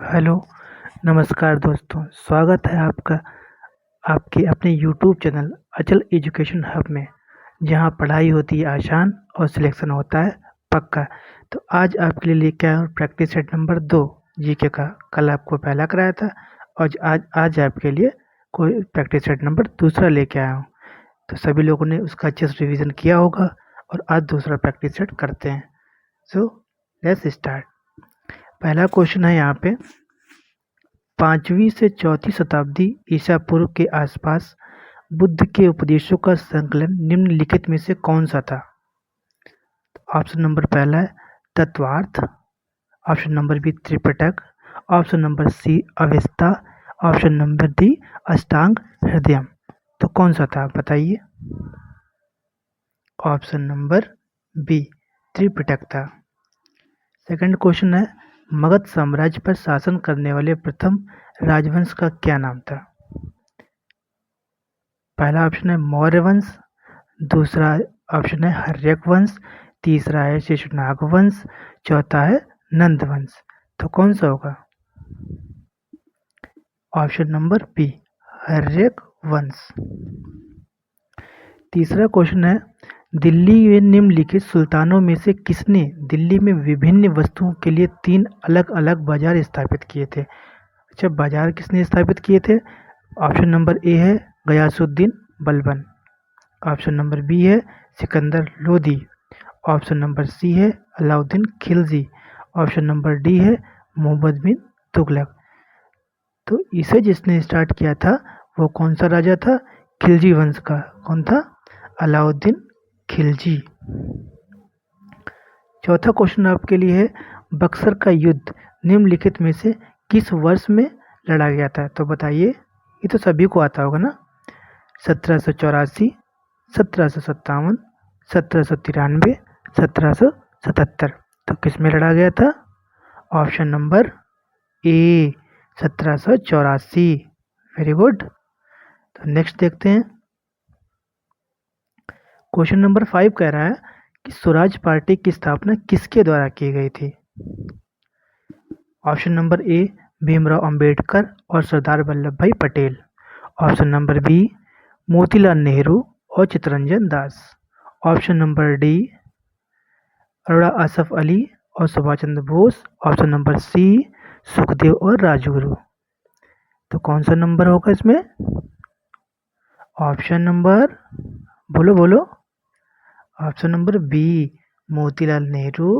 Hello, नमस्कार दोस्तों। स्वागत है आपका आपके अपने यूट्यूब चैनल अचल एजुकेशन हब में, जहां पढ़ाई होती है आसान और सिलेक्शन होता है पक्का। तो आज आपके लिए लेके आया हूँ प्रैक्टिस सेट नंबर 2 जीके का। कल आपको पहला कराया था और आज आपके लिए कोई प्रैक्टिस सेट नंबर दूसरा लेके आया हूँ। तो सभी लोगों ने उसका अच्छे से रिवीजन किया होगा और आज दूसरा प्रैक्टिस सेट करते हैं। So let's start. पहला क्वेश्चन है यहाँ पे, 5वीं से 4वीं शताब्दी ईसा पूर्व के आसपास बुद्ध के उपदेशों का संकलन निम्नलिखित में से कौन सा था? ऑप्शन नंबर पहला है Tattvartha, option number B Tripitaka, option number C Avesta, option number D Ashtanga Hridayam. तो कौन सा था बताइए? ऑप्शन नंबर बी त्रिपिटक था। सेकंड क्वेश्चन है, मगध साम्राज्य पर शासन करने वाले प्रथम राजवंश का क्या नाम था? पहला ऑप्शन है मौर्य वंश, दूसरा ऑप्शन है हर्यक वंश, तीसरा है शिशुनाग वंश, चौथा है नंद वंश। तो कौन सा होगा? ऑप्शन नंबर बी हर्यक वंश। तीसरा क्वेश्चन है, दिल्ली में निम्नलिखित सुल्तानों में से किसने दिल्ली में विभिन्न वस्तुओं के लिए 3 अलग अलग बाजार स्थापित किए थे? अच्छा, बाजार किसने स्थापित किए थे? ऑप्शन नंबर ए है Ghiyasuddin Balban, option number B है Sikandar Lodi, option number C है Alauddin Khilji, option number D है मोहम्मद बिन तुगलक। तो इसे जिसने स्टार्ट किया था वो कौन सा राजा था? खिलजी वंश का। कौन था? अलाउद्दीन खिलजी। चौथा क्वेश्चन आपके लिए है, बक्सर का युद्ध निम्नलिखित में से किस वर्ष में लड़ा गया था? तो बताइए, ये तो सभी को आता होगा ना। 1784, 1757, 1793, 1777। तो किस में लड़ा गया था? ऑप्शन नंबर ए 1784। Very good. तो नेक्स्ट देखते हैं। क्वेश्चन नंबर 5 कह रहा है कि स्वराज पार्टी की स्थापना किसके द्वारा की गई थी? Option number A Bhimrao Ambedkar और Sardar Vallabh bhai Patel, option number B Motilal Nehru और Chittaranjan Das, option number D Arora Asaf Ali और Subhash Chandra Bose, option number C Sukhdev और राजगुरु। तो कौन सा नंबर होगा इसमें? ऑप्शन नंबर बोलो बोलो। Option number B Motilal Nehru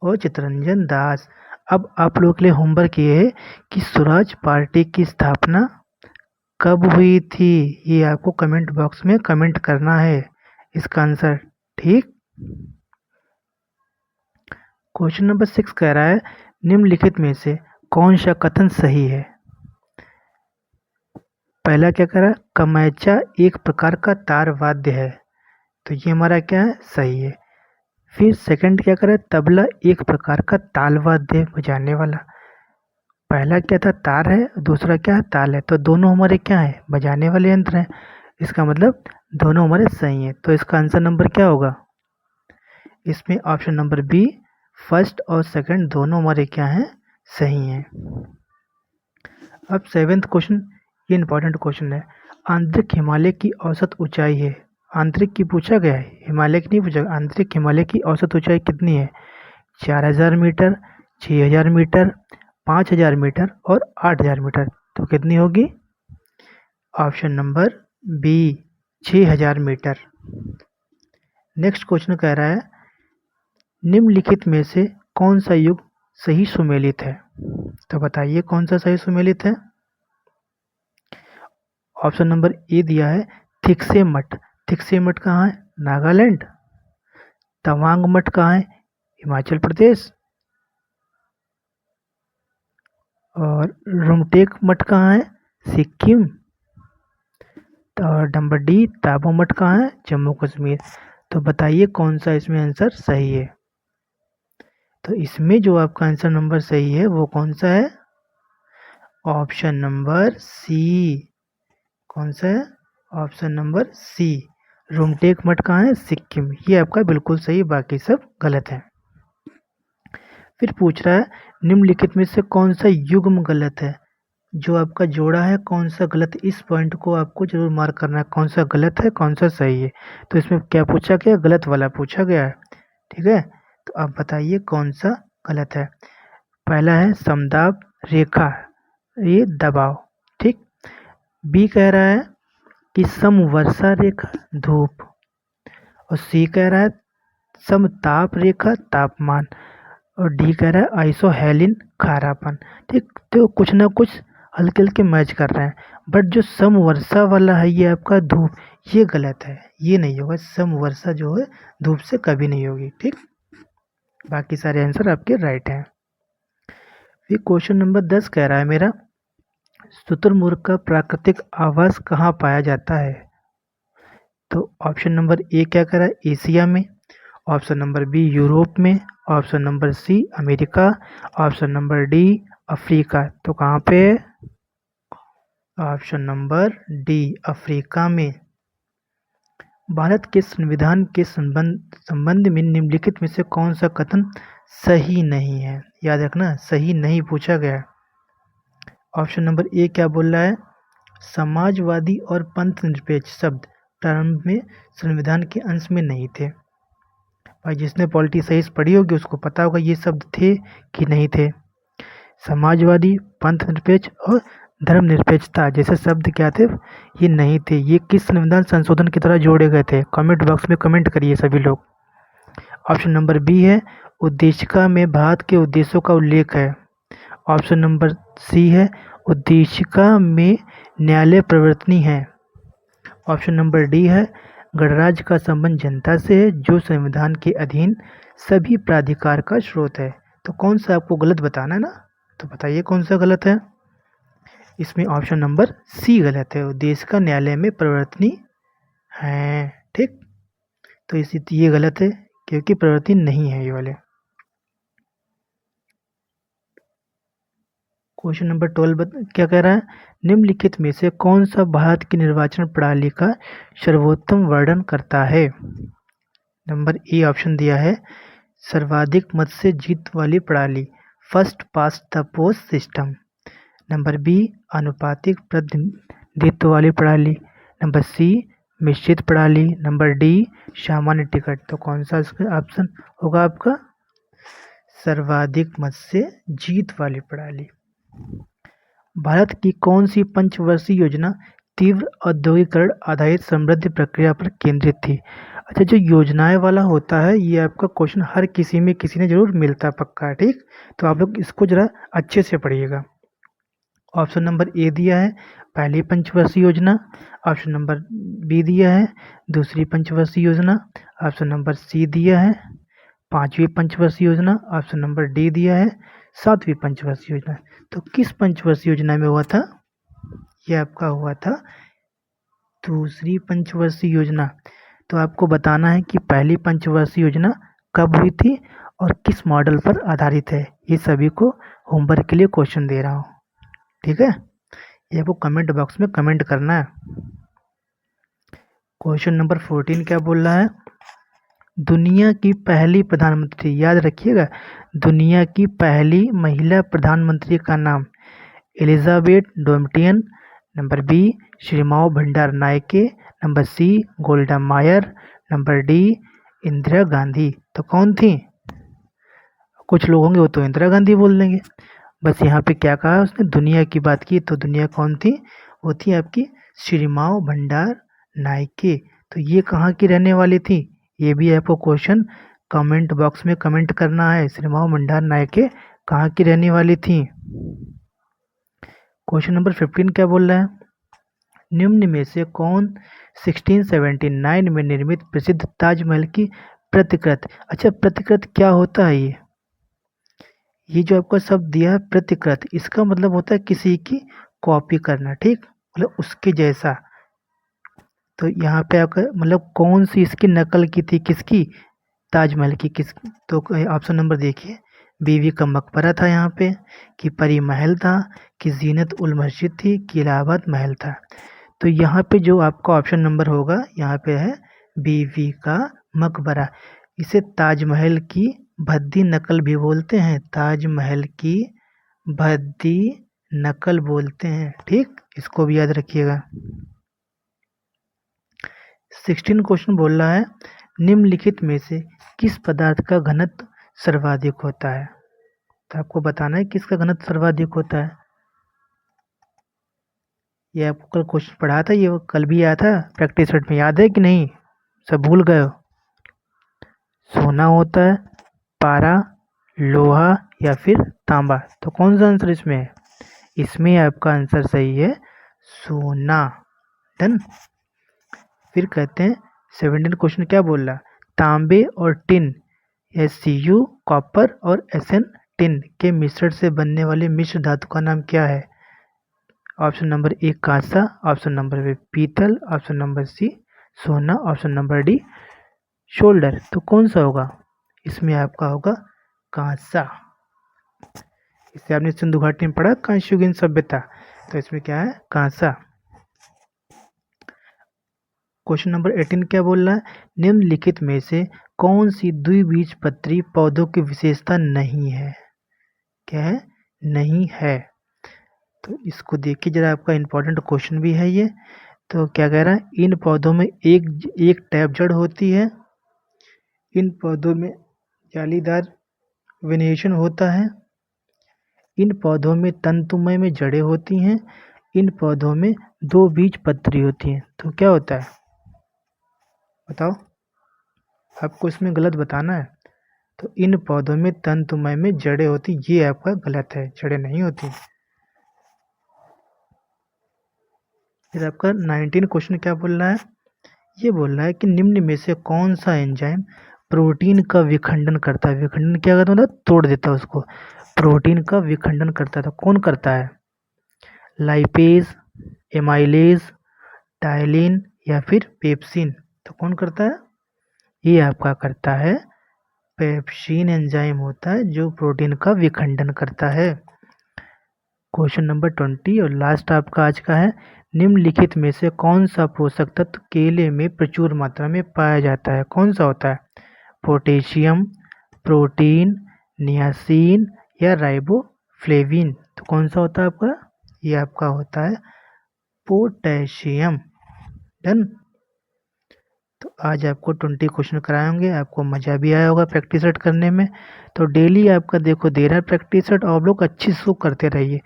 और चित्तरंजन दास। अब आप लोग के लिए होमवर्क ये है कि स्वराज पार्टी की स्थापना कब हुई थी, ये आपको कमेंट बॉक्स में कमेंट करना है इसका आंसर। ठीक। क्वेश्चन नंबर 6 कह रहा है, निम्नलिखित में से कौन सा कथन सही है? पहला क्या कह रहा है, कमैचा एक प्रकार का तार वाद्य है। तो ये हमारा क्या है? सही है। फिर सेकंड क्या कह रहा है, तबला एक प्रकार का ताल वाद्य बजाने वाला। पहला क्या था? तार है, दूसरा क्या है? ताल है। तो दोनों हमारे क्या है? बजाने वाले यंत्र हैं। इसका मतलब दोनों हमारे सही हैं। तो इसका आंसर नंबर क्या होगा? इसमें ऑप्शन नंबर बी फर्स्ट और सेकंड दोनों हमारे क्या हैं? सही हैं। अब 7th क्वेश्चन, ये इंपॉर्टेंट क्वेश्चन है। आंतरिक हिमालय की औसत ऊंचाई है, आंतरिक की पूछा गया है, हिमालय की नहीं पूछा। आंतरिक हिमालय की औसत ऊंचाई कितनी है? 4000 मीटर, 6000 मीटर, 5000 मीटर और 8000 मीटर। तो कितनी होगी? Option number B 6000 metre. Next question कह रहा है, निम्नलिखित में से कौन सा युग सही सुमेलित है? तो बताइए कौन सा सही सुमेलित है? ऑप्शन नंबर ए दिया है थिकसे मठ। थिकसे मठ कहाँ है? नागालैंड। तवांग मठ कहाँ है? हिमाचल प्रदेश। और रुमटेक मठ कहाँ है? सिक्किम। और नंबर डी ताबो मठ कहाँ है? जम्मू कश्मीर। तो बताइए कौन सा इसमें आंसर सही है? तो इसमें जो आपका आंसर नंबर सही है वो कौन सा है? Option number C. कौन सा है? ऑप्शन नंबर सी रुमटेक मठ कहाँ है? सिक्किम। ये आपका बिल्कुल सही, बाकी सब गलत है। फिर पूछ रहा है निम्नलिखित में से कौन सा युग्म गलत है, जो आपका जोड़ा है कौन सा गलत है, इस पॉइंट को आपको जरूर मार्क करना है, कौन सा गलत है कौन सा सही है। तो इसमें क्या पूछा गया, गलत वाला पूछा गया है। ठीक है, तो आप बताइए कौन सा गलत है। पहला है समदाब रेखा, ये दबाव। ठीक। बी कह रहा है कि समवर्षा रेखा धूप, और सी कह रहा है समताप रेखा तापमान, और डी कह रहा है आइसोहेलिन खारापन। ठीक, तो कुछ ना कुछ हल्के हल्के मैच कर रहे हैं, बट जो समवर्षा वाला है ये आपका धूप, ये गलत है, ये नहीं होगा। समवर्षा जो है धूप से कभी नहीं होगी। ठीक, बाकी सारे आंसर आपके राइट हैं। फिर क्वेश्चन नंबर 10 कह रहा है मेरा, शुतुरमुर्ग का प्राकृतिक आवास कहाँ पाया जाता है। तो ऑप्शन नंबर ए क्या कह रहा है, एशिया में, ऑप्शन नंबर बी यूरोप में, option number C America, option number D Africa. तो कहाँ पे, ऑप्शन नंबर डी अफ्रीका में। भारत के संविधान के संबंध में निम्नलिखित में से कौन सा कथन सही नहीं है। याद रखना, सही नहीं पूछा गया। ऑप्शन नंबर ए क्या बोल रहा है, समाजवादी और पंथ निरपेक्ष शब्द प्रारंभ में संविधान के अंश में नहीं थे। भाई जिसने पॉलिटी साइंस पढ़ी होगी उसको पता होगा ये शब्द थे कि नहीं थे। समाजवादी, पंथ निरपेक्ष और धर्मनिरपेक्षता जैसे शब्द क्या थे, ये नहीं थे। ये किस संविधान संशोधन की तरह जोड़े गए थे, कमेंट बॉक्स में कमेंट करिए सभी लोग। ऑप्शन नंबर बी है उद्देशिका में भारत के उद्देश्यों का उल्लेख है। ऑप्शन नंबर सी है उद्देशिका में न्यायालय प्रवर्तनी है। ऑप्शन नंबर डी है गणराज्य का संबंध जनता से है जो संविधान के अधीन सभी प्राधिकार का स्रोत है। तो कौन सा आपको गलत बताना है ना, तो बताइए कौन सा गलत है। इसमें ऑप्शन नंबर सी गलत है, उद्देशिका न्यायालय में प्रवर्तनी है। ठीक, तो इसी ये गलत है क्योंकि प्रवर्तनी नहीं है ये वाले। क्वेश्चन नंबर 12 क्या कह रहा है, निम्नलिखित में से कौन सा भारत की निर्वाचन प्रणाली का सर्वोत्तम वर्णन करता है। नंबर ए ऑप्शन दिया है सर्वाधिक मत से जीत वाली प्रणाली, first past the post system. Number B अनुपातिक प्रतिनिधित्व वाली प्रणाली। नंबर सी मिश्रित प्रणाली। नंबर डी सामान्य टिकट। तो कौन सा इसका ऑप्शन होगा आपका, सर्वाधिक मत से जीत वाली प्रणाली। भारत की कौन सी पंचवर्षीय योजना तीव्र औद्योगिकरण आधारित समृद्धि प्रक्रिया पर केंद्रित थी। अच्छा, जो योजनाएं वाला होता है ये आपका क्वेश्चन हर किसी में किसी ने जरूर मिलता पक्का है। ठीक, तो आप लोग इसको जरा अच्छे से पढ़िएगा। ऑप्शन नंबर ए दिया है पहली पंचवर्षीय योजना, ऑप्शन नंबर बी दिया है दूसरी पंचवर्षीय योजना, ऑप्शन नंबर सी दिया है पांचवी पंचवर्षीय योजना, ऑप्शन नंबर डी दिया है सातवीं पंचवर्षीय योजना। तो किस पंचवर्षीय योजना में हुआ था, ये आपका हुआ था दूसरी पंचवर्षीय योजना। तो आपको बताना है कि पहली पंचवर्षीय योजना कब हुई थी और किस मॉडल पर आधारित है। ये सभी को होमवर्क के लिए क्वेश्चन दे रहा हूँ। ठीक है, ये आपको कमेंट बॉक्स में कमेंट करना है। क्वेश्चन नंबर 14 क्या बोल रहा है, दुनिया की पहली प्रधानमंत्री, याद रखिएगा दुनिया की पहली महिला प्रधानमंत्री का नाम, एलिजाबेथ डोमटियन। नंबर बी श्रीमाओ भंडार नायके। नंबर सी गोल्डा मायर। Number D Indira Gandhi. तो कौन थी, कुछ लोग होंगे वो तो इंदिरा गांधी बोल देंगे, बस यहाँ पे क्या कहा उसने, दुनिया की बात की। तो दुनिया कौन थी, वो थी आपकी श्रीमाओ भंडार नायके। तो ये कहाँ की रहने वाली थी, ये भी आपको क्वेश्चन कमेंट बॉक्स में कमेंट करना है, श्रीमाओ भंडार नायके कहाँ की रहने वाली थी। क्वेश्चन नंबर 15 क्या बोल रहा है, निम्न में से कौन 1679 में निर्मित प्रसिद्ध ताजमहल की प्रतिकृत। अच्छा, प्रतिकृत क्या होता है, ये जो आपका शब्द दिया है प्रतिकृत, इसका मतलब होता है किसी की कॉपी करना। ठीक, मतलब उसके जैसा। तो यहाँ पे आपका मतलब कौन सी इसकी नकल की थी, किसकी, ताजमहल की। किस, तो ऑप्शन नंबर देखिए, बीवी का मकबरा था यहाँ पे, कि परी महल था, कि जीनत उल मस्जिद थी, कि इलाहाबाद महल था। तो यहाँ पे जो आपका ऑप्शन नंबर होगा यहाँ पे है बीवी का मकबरा। इसे ताजमहल की भद्दी नकल भी बोलते हैं, ताजमहल की भद्दी नकल बोलते हैं। ठीक, इसको भी याद रखिएगा। 16 क्वेश्चन बोल रहा है निम्नलिखित में से किस पदार्थ का घनत्व सर्वाधिक होता है। तो आपको बताना है किसका घनत्व सर्वाधिक होता है। ये आपको कल क्वेश्चन पढ़ा था, ये कल भी आया था प्रैक्टिस सेट में, याद है कि नहीं, सब भूल गए हो। सोना होता है, पारा, लोहा या फिर तांबा। तो कौन सा आंसर इसमें है? इसमें आपका आंसर सही है सोना। डन। फिर कहते हैं 17 क्वेश्चन क्या बोल रहा है, तांबे और टिन SCU कॉपर और SN टिन के मिश्रण से बनने वाले मिश्र धातु का नाम क्या है। ऑप्शन नंबर ए कांसा, ऑप्शन नंबर बी पीतल, ऑप्शन नंबर सी सोना, ऑप्शन नंबर डी शोल्डर। तो कौन सा होगा इसमें? आपका होगा कांसा। इसे आपने सिंधु घाटी में पढ़ा, कांस्ययुगीन सभ्यता। तो इसमें क्या है? कांसा। क्वेश्चन नंबर 18 क्या बोल रहा है, निम्नलिखित में से कौन सी द्विबीजपत्री पौधों की विशेषता नहीं है। क्या है? नहीं है। तो इसको देखिए जरा, आपका इंपॉर्टेंट क्वेश्चन भी है ये। तो क्या कह रहा है, इन पौधों में एक टैप जड़ होती है, इन पौधों में जालीदार वेनेशन होता है, इन पौधों में तंतुमय में जड़ें होती हैं, इन पौधों में 2 बीजपत्री होती हैं। तो क्या होता है बताओ, आपको इसमें गलत बताना है। तो इन पौधों में तंतुमय में जड़ें होती, ये आपका गलत है, जड़ें नहीं होती। फिर आपका 19 क्वेश्चन क्या बोल रहा है, ये बोल रहा है कि निम्न में से कौन सा एंजाइम प्रोटीन का विखंडन करता है। विखंडन क्या करता है, मतलब तोड़ देता है उसको। प्रोटीन का विखंडन करता है, तो कौन करता है? लाइपेज, एमाइलेज, टाइलिन या फिर पेप्सिन। तो कौन करता है? ये आपका करता है पेप्सिन एंजाइम होता है जो प्रोटीन का विखंडन करता है। क्वेश्चन नंबर 20 और लास्ट आपका आज का है, निम्नलिखित में से कौन सा पोषक तत्व केले में प्रचुर मात्रा में पाया जाता है। कौन सा होता है? पोटेशियम, प्रोटीन, नियासिन या राइबोफ्लेविन। तो कौन सा होता है आपका? ये आपका होता है पोटेशियम। डन। तो आज आपको 20 क्वेश्चन कराए होंगे, आपको मज़ा भी आया होगा प्रैक्टिस सेट करने में। तो डेली आपका देखो दे रहा है प्रैक्टिस सेट, और आप लोग अच्छी से करते रहिए।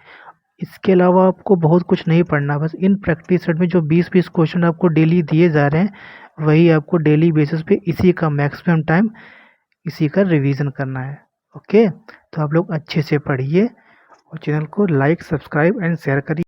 इसके अलावा आपको बहुत कुछ नहीं पढ़ना, बस इन प्रैक्टिस सेट में जो 20-20 क्वेश्चन आपको डेली दिए जा रहे हैं वही आपको डेली बेसिस पे इसी का मैक्सिमम टाइम इसी का रिवीजन करना है। ओके, तो आप लोग अच्छे से पढ़िए और चैनल को लाइक, सब्सक्राइब एंड शेयर करिए।